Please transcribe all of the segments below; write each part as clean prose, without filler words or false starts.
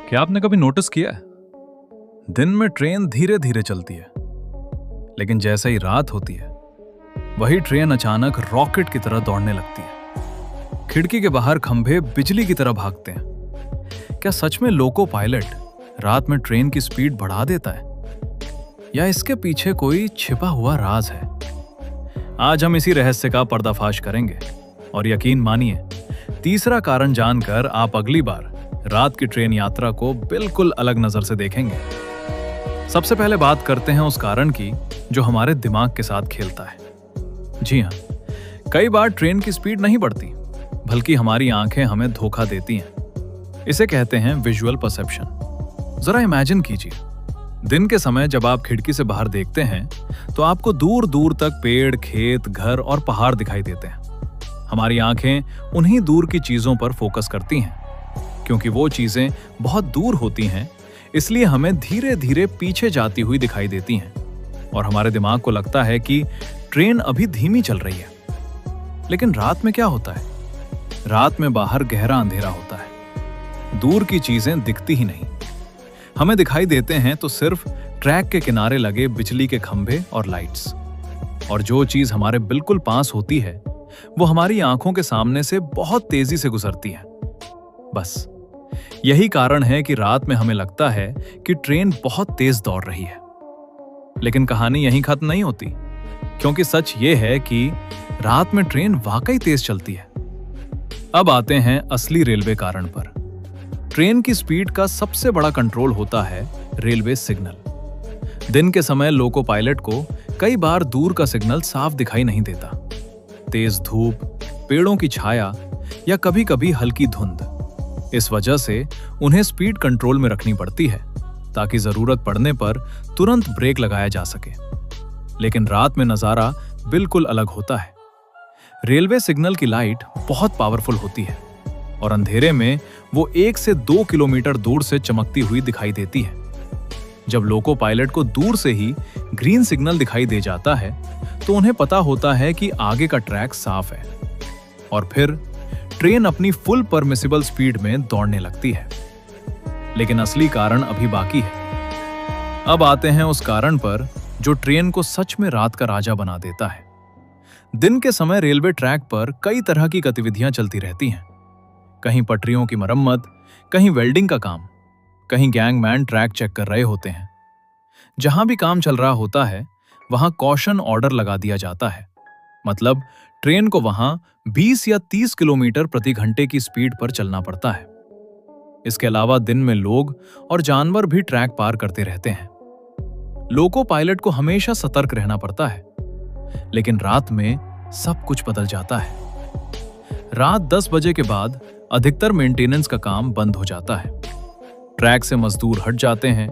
क्या आपने कभी नोटिस किया है, दिन में ट्रेन धीरे धीरे चलती है, लेकिन जैसे ही रात होती है वही ट्रेन अचानक रॉकेट की तरह दौड़ने लगती है। खिड़की के बाहर खंभे बिजली की तरह भागते हैं। क्या सच में लोको पायलट रात में ट्रेन की स्पीड बढ़ा देता है, या इसके पीछे कोई छिपा हुआ राज है? आज हम इसी रहस्य का पर्दाफाश करेंगे, और यकीन मानिए, तीसरा कारण जानकर आप अगली बार रात की ट्रेन यात्रा को बिल्कुल अलग नजर से देखेंगे। सबसे पहले बात करते हैं उस कारण की जो हमारे दिमाग के साथ खेलता है। जी हाँ, कई बार ट्रेन की स्पीड नहीं बढ़ती, बल्कि हमारी आंखें हमें धोखा देती हैं। इसे कहते हैं विजुअल परसेप्शन। जरा इमेजिन कीजिए, दिन के समय जब आप खिड़की से बाहर देखते हैं तो आपको दूर दूर तक पेड़, खेत, घर और पहाड़ दिखाई देते हैं। हमारी आंखें उन्हीं दूर की चीजों पर फोकस करती हैं। क्योंकि वो चीजें बहुत दूर होती हैं, इसलिए हमें धीरे धीरे पीछे जाती हुई दिखाई देती हैं, और हमारे दिमाग को लगता है कि ट्रेन अभी धीमी चल रही है। लेकिन रात में क्या होता है? रात में बाहर गहरा अंधेरा होता है, दूर की चीजें दिखती ही नहीं। हमें दिखाई देते हैं तो सिर्फ ट्रैक के किनारे लगे बिजली के खंभे और लाइट्स। और जो चीज हमारे बिल्कुल पास होती है वो हमारी आंखों के सामने से बहुत तेजी से गुजरती है। बस यही कारण है कि रात में हमें लगता है कि ट्रेन बहुत तेज दौड़ रही है। लेकिन कहानी यहीं खत्म नहीं होती, क्योंकि सच ये है कि रात में ट्रेन वाकई तेज चलती है। अब आते हैं असली रेलवे कारण पर। ट्रेन की स्पीड का सबसे बड़ा कंट्रोल होता है रेलवे सिग्नल। दिन के समय लोको पायलट को कई बार दूर का सिग्नल साफ दिखाई नहीं देता। तेज धूप, पेड़ों की छाया या कभी-कभी हल्की धुंध, इस वजह से उन्हें स्पीड कंट्रोल में रखनी पड़ती है ताकि जरूरत पड़ने पर तुरंत ब्रेक लगाया जा सके। लेकिन रात में नजारा बिल्कुल अलग होता है। रेलवे सिग्नल की लाइट बहुत पावरफुल होती है और अंधेरे में वो 1 से 2 किलोमीटर दूर से चमकती हुई दिखाई देती है। जब लोको पायलट को दूर से ही ग्रीन सिग्नल दिखाई दे जाता है तो उन्हें पता होता है कि आगे का ट्रैक साफ है, और फिर ट्रेन अपनी फुल परमिसिबल स्पीड में दौड़ने लगती है। लेकिन असली कारण अभी बाकी है। अब आते हैं उस कारण पर जो ट्रेन को सच में रात का राजा बना देता है। दिन के समय रेलवे ट्रैक पर कई तरह की गतिविधियां चलती रहती हैं। कहीं पटरियों की मरम्मत, कहीं वेल्डिंग का काम, कहीं गैंगमैन ट्रैक चेक कर रहे होते हैं। जहां भी काम चल रहा होता है वहां कॉशन ऑर्डर लगा दिया जाता है। मतलब ट्रेन को वहां 20 या 30 किलोमीटर प्रति घंटे की स्पीड पर चलना पड़ता है। इसके अलावा दिन में लोग और जानवर भी ट्रैक पार करते रहते हैं। लोको पायलट को हमेशा सतर्क रहना पड़ता है, लेकिन रात में सब कुछ बदल जाता है। रात 10 बजे के बाद अधिकतर मेंटेनेंस का काम बंद हो जाता है। ट्रैक से मजदूर हट जाते हैं,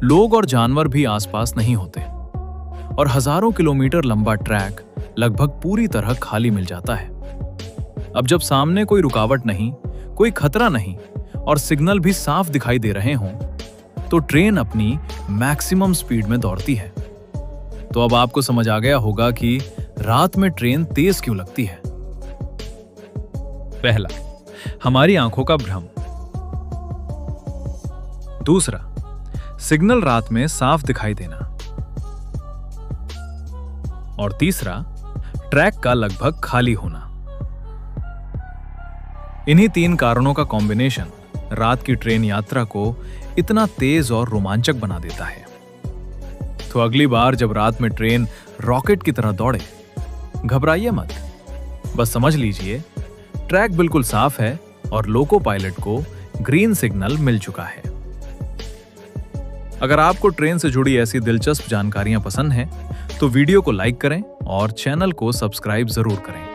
लोग और जानवर भी आसपास नहीं होते, और हजारों किलोमीटर लंबा ट्रैक लगभग पूरी तरह खाली मिल जाता है। अब जब सामने कोई रुकावट नहीं, कोई खतरा नहीं और सिग्नल भी साफ दिखाई दे रहे हों, तो ट्रेन अपनी मैक्सिमम स्पीड में दौड़ती है। तो अब आपको समझ आ गया होगा कि रात में ट्रेन तेज क्यों लगती है। पहला, हमारी आंखों का भ्रम। दूसरा, सिग्नल रात में साफ दिखाई देना। और तीसरा, ट्रैक का लगभग खाली होना। इन्हीं 3 कारणों का कॉम्बिनेशन रात की ट्रेन यात्रा को इतना तेज और रोमांचक बना देता है। तो अगली बार जब रात में ट्रेन रॉकेट की तरह दौड़े, घबराइए मत। बस समझ लीजिए, ट्रैक बिल्कुल साफ है और लोको पायलट को ग्रीन सिग्नल मिल चुका है। अगर आपको ट्रेन से जुड़ी ऐसी दिलचस्प जानकारियां पसंद हैं, तो वीडियो को लाइक करें और चैनल को सब्सक्राइब जरूर करें।